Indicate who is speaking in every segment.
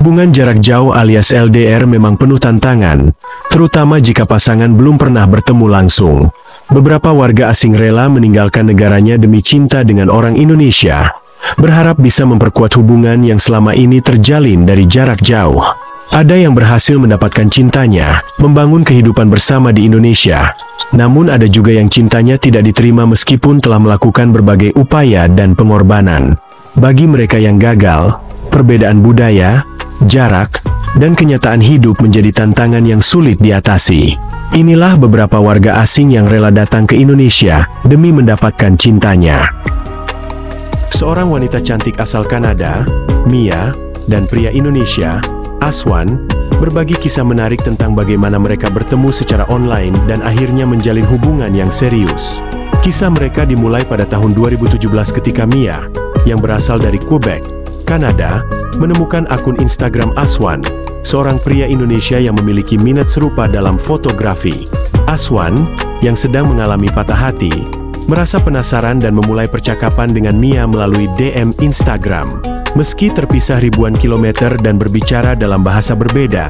Speaker 1: Hubungan jarak jauh alias LDR memang penuh tantangan, terutama jika pasangan belum pernah bertemu langsung. Beberapa warga asing rela meninggalkan negaranya demi cinta dengan orang Indonesia, berharap bisa memperkuat hubungan yang selama ini terjalin dari jarak jauh. Ada yang berhasil mendapatkan cintanya, membangun kehidupan bersama di Indonesia. Namun ada juga yang cintanya tidak diterima meskipun telah melakukan berbagai upaya dan pengorbanan. Bagi mereka yang gagal, perbedaan budaya, jarak, dan kenyataan hidup menjadi tantangan yang sulit diatasi. Inilah beberapa warga asing yang rela datang ke Indonesia demi mendapatkan cintanya. Seorang wanita cantik asal Kanada, Mia, dan pria Indonesia, Aswan, berbagi kisah menarik tentang bagaimana mereka bertemu secara online dan akhirnya menjalin hubungan yang serius. Kisah mereka dimulai pada tahun 2017 ketika Mia, yang berasal dari Quebec, Kanada, menemukan akun Instagram Aswan, seorang pria Indonesia yang memiliki minat serupa dalam fotografi. Aswan, yang sedang mengalami patah hati, merasa penasaran dan memulai percakapan dengan Mia melalui DM Instagram. Meski terpisah ribuan kilometer dan berbicara dalam bahasa berbeda,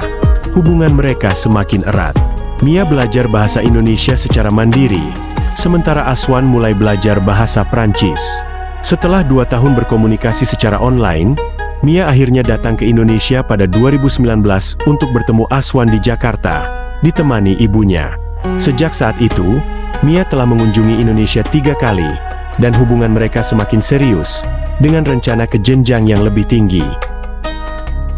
Speaker 1: hubungan mereka semakin erat. Mia belajar bahasa Indonesia secara mandiri, sementara Aswan mulai belajar bahasa Prancis. Setelah 2 tahun berkomunikasi secara online, Mia akhirnya datang ke Indonesia pada 2019 untuk bertemu Aswan di Jakarta, ditemani ibunya. Sejak saat itu, Mia telah mengunjungi Indonesia 3 kali, dan hubungan mereka semakin serius, dengan rencana ke jenjang yang lebih tinggi.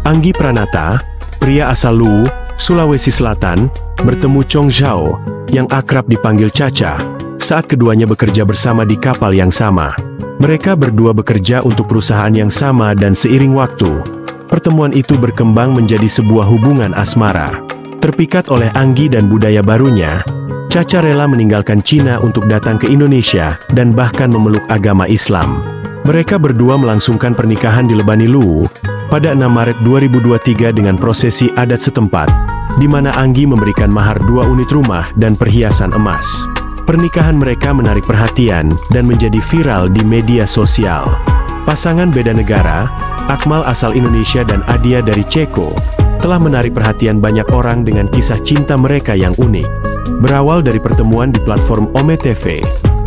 Speaker 1: Anggi Pranata, pria asal Luwu, Sulawesi Selatan, bertemu Chong Zhao, yang akrab dipanggil Caca, saat keduanya bekerja bersama di kapal yang sama. Mereka berdua bekerja untuk perusahaan yang sama dan seiring waktu, pertemuan itu berkembang menjadi sebuah hubungan asmara. Terpikat oleh Anggi dan budaya barunya, Caca rela meninggalkan Cina untuk datang ke Indonesia dan bahkan memeluk agama Islam. Mereka berdua melangsungkan pernikahan di Lebani Luwu pada 6 Maret 2023 dengan prosesi adat setempat, di mana Anggi memberikan mahar 2 unit rumah dan perhiasan emas. Pernikahan mereka menarik perhatian dan menjadi viral di media sosial. Pasangan beda negara, Akmal asal Indonesia dan Adia dari Ceko, telah menarik perhatian banyak orang dengan kisah cinta mereka yang unik. Berawal dari pertemuan di platform Ome TV,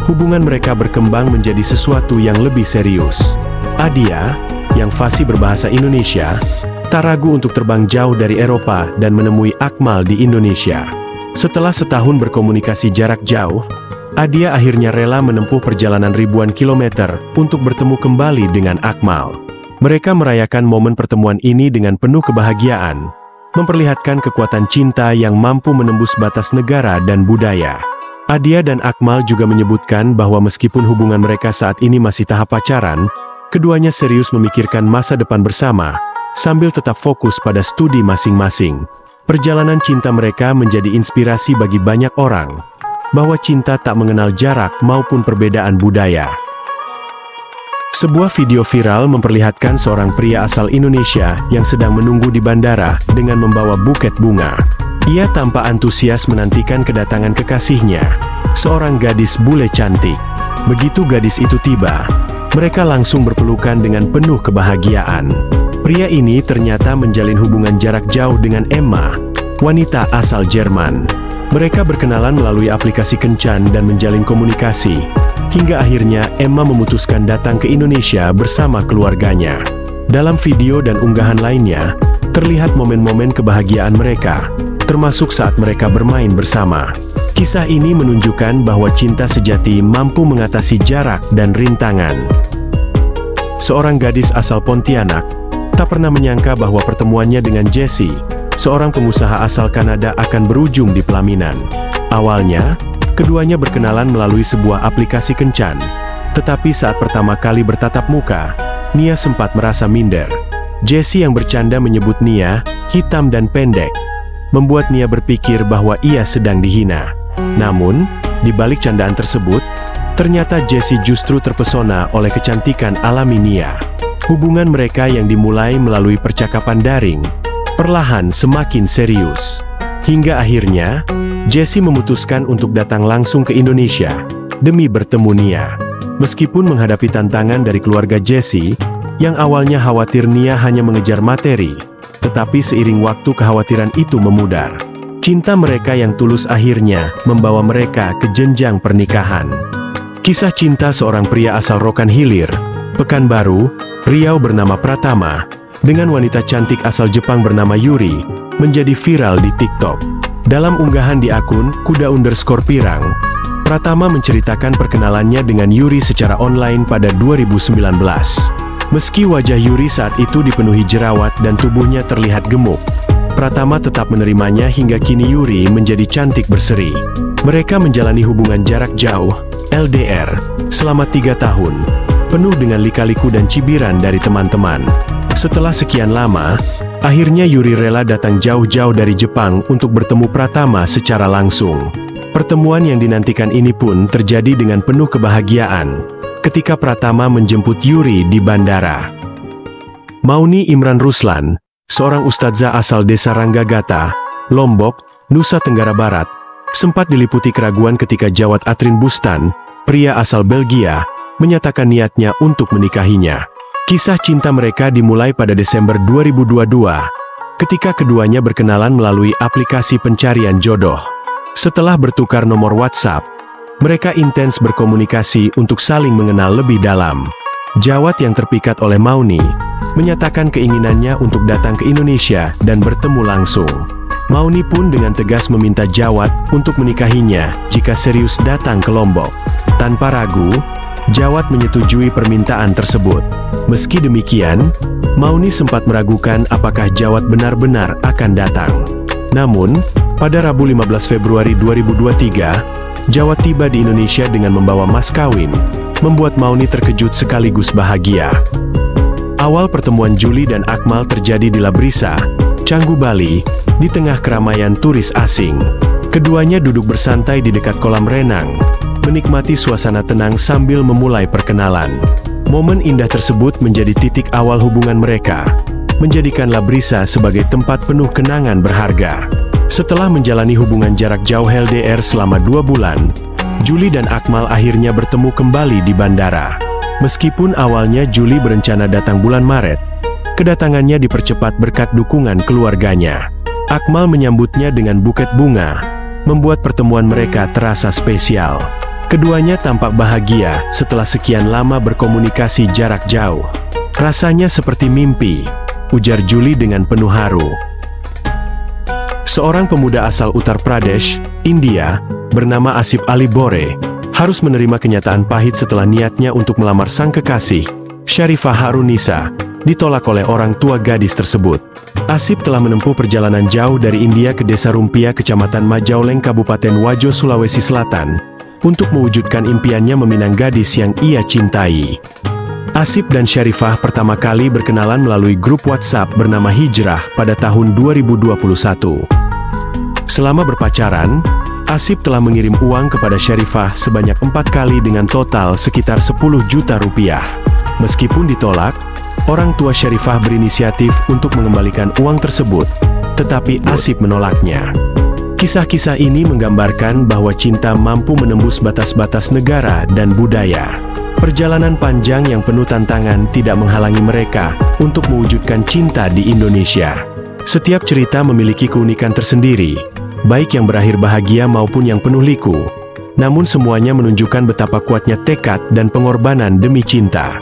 Speaker 1: hubungan mereka berkembang menjadi sesuatu yang lebih serius. Adia, yang fasih berbahasa Indonesia, tak ragu untuk terbang jauh dari Eropa dan menemui Akmal di Indonesia. Setelah setahun berkomunikasi jarak jauh, Adia akhirnya rela menempuh perjalanan ribuan kilometer untuk bertemu kembali dengan Akmal. Mereka merayakan momen pertemuan ini dengan penuh kebahagiaan, memperlihatkan kekuatan cinta yang mampu menembus batas negara dan budaya. Adia dan Akmal juga menyebutkan bahwa meskipun hubungan mereka saat ini masih tahap pacaran, keduanya serius memikirkan masa depan bersama, sambil tetap fokus pada studi masing-masing. Perjalanan cinta mereka menjadi inspirasi bagi banyak orang, bahwa cinta tak mengenal jarak maupun perbedaan budaya. Sebuah video viral memperlihatkan seorang pria asal Indonesia yang sedang menunggu di bandara dengan membawa buket bunga. Ia tampak antusias menantikan kedatangan kekasihnya, seorang gadis bule cantik. Begitu gadis itu tiba, mereka langsung berpelukan dengan penuh kebahagiaan. Pria ini ternyata menjalin hubungan jarak jauh dengan Emma, wanita asal Jerman. Mereka berkenalan melalui aplikasi Kencan dan menjalin komunikasi, hingga akhirnya Emma memutuskan datang ke Indonesia bersama keluarganya. Dalam video dan unggahan lainnya, terlihat momen-momen kebahagiaan mereka, termasuk saat mereka bermain bersama. Kisah ini menunjukkan bahwa cinta sejati mampu mengatasi jarak dan rintangan. Seorang gadis asal Pontianak tak pernah menyangka bahwa pertemuannya dengan Jesse, seorang pengusaha asal Kanada, akan berujung di pelaminan. Awalnya, keduanya berkenalan melalui sebuah aplikasi Kencan. Tetapi saat pertama kali bertatap muka, Nia sempat merasa minder. Jesse yang bercanda menyebut Nia hitam dan pendek, membuat Nia berpikir bahwa ia sedang dihina. Namun, di balik candaan tersebut, ternyata Jesse justru terpesona oleh kecantikan alami Nia. Hubungan mereka yang dimulai melalui percakapan daring, perlahan semakin serius. Hingga akhirnya, Jesse memutuskan untuk datang langsung ke Indonesia, demi bertemu Nia. Meskipun menghadapi tantangan dari keluarga Jesse, yang awalnya khawatir Nia hanya mengejar materi, tetapi seiring waktu kekhawatiran itu memudar. Cinta mereka yang tulus akhirnya membawa mereka ke jenjang pernikahan. Kisah cinta seorang pria asal Rokan Hilir, Pekanbaru, Riau bernama Pratama, dengan wanita cantik asal Jepang bernama Yuri, menjadi viral di TikTok. Dalam unggahan di akun kuda_pirang, Pratama menceritakan perkenalannya dengan Yuri secara online pada 2019. Meski wajah Yuri saat itu dipenuhi jerawat dan tubuhnya terlihat gemuk, Pratama tetap menerimanya hingga kini Yuri menjadi cantik berseri. Mereka menjalani hubungan jarak jauh, LDR, selama 3 tahun, penuh dengan lika-liku dan cibiran dari teman-teman. Setelah sekian lama, akhirnya Yuri rela datang jauh-jauh dari Jepang untuk bertemu Pratama secara langsung. Pertemuan yang dinantikan ini pun terjadi dengan penuh kebahagiaan, ketika Pratama menjemput Yuri di bandara. Mauni Imran Ruslan, seorang ustadzah asal desa Ranggagata, Lombok, Nusa Tenggara Barat, sempat diliputi keraguan ketika Jawad Atrin Bustan, pria asal Belgia, menyatakan niatnya untuk menikahinya. Kisah cinta mereka dimulai pada Desember 2022, ketika keduanya berkenalan melalui aplikasi pencarian jodoh. Setelah bertukar nomor WhatsApp, mereka intens berkomunikasi untuk saling mengenal lebih dalam. Jawad yang terpikat oleh Mauni, menyatakan keinginannya untuk datang ke Indonesia dan bertemu langsung. Mauni pun dengan tegas meminta Jawad untuk menikahinya jika serius datang ke Lombok. Tanpa ragu, Jawad menyetujui permintaan tersebut. Meski demikian, Mauni sempat meragukan apakah Jawad benar-benar akan datang. Namun, pada Rabu 15 Februari 2023, Jawad tiba di Indonesia dengan membawa mas kawin, membuat Mauni terkejut sekaligus bahagia. Awal pertemuan Juli dan Akmal terjadi di Labrisa, Canggu, Bali, di tengah keramaian turis asing. Keduanya duduk bersantai di dekat kolam renang, menikmati suasana tenang sambil memulai perkenalan. Momen indah tersebut menjadi titik awal hubungan mereka, menjadikan Labrisa sebagai tempat penuh kenangan berharga. Setelah menjalani hubungan jarak jauh LDR selama 2 bulan, Juli dan Akmal akhirnya bertemu kembali di bandara. Meskipun awalnya Juli berencana datang bulan Maret, kedatangannya dipercepat berkat dukungan keluarganya. Akmal menyambutnya dengan buket bunga, membuat pertemuan mereka terasa spesial. Keduanya tampak bahagia setelah sekian lama berkomunikasi jarak jauh. Rasanya seperti mimpi, ujar Juli dengan penuh haru. Seorang pemuda asal Uttar Pradesh, India, bernama Asif Ali Bore, harus menerima kenyataan pahit setelah niatnya untuk melamar sang kekasih, Sharifah Harunisa, ditolak oleh orang tua gadis tersebut. Asif telah menempuh perjalanan jauh dari India ke Desa Rumpia, Kecamatan Majauleng, Kabupaten Wajo, Sulawesi Selatan, untuk mewujudkan impiannya meminang gadis yang ia cintai. Asif dan Sharifah pertama kali berkenalan melalui grup WhatsApp bernama Hijrah pada tahun 2021. Selama berpacaran, Asif telah mengirim uang kepada Sharifah sebanyak 4 kali dengan total sekitar 10 juta rupiah. Meskipun ditolak, orang tua Sharifah berinisiatif untuk mengembalikan uang tersebut, tetapi Asif menolaknya. Kisah-kisah ini menggambarkan bahwa cinta mampu menembus batas-batas negara dan budaya. Perjalanan panjang yang penuh tantangan tidak menghalangi mereka untuk mewujudkan cinta di Indonesia. Setiap cerita memiliki keunikan tersendiri, baik yang berakhir bahagia maupun yang penuh liku. Namun semuanya menunjukkan betapa kuatnya tekad dan pengorbanan demi cinta.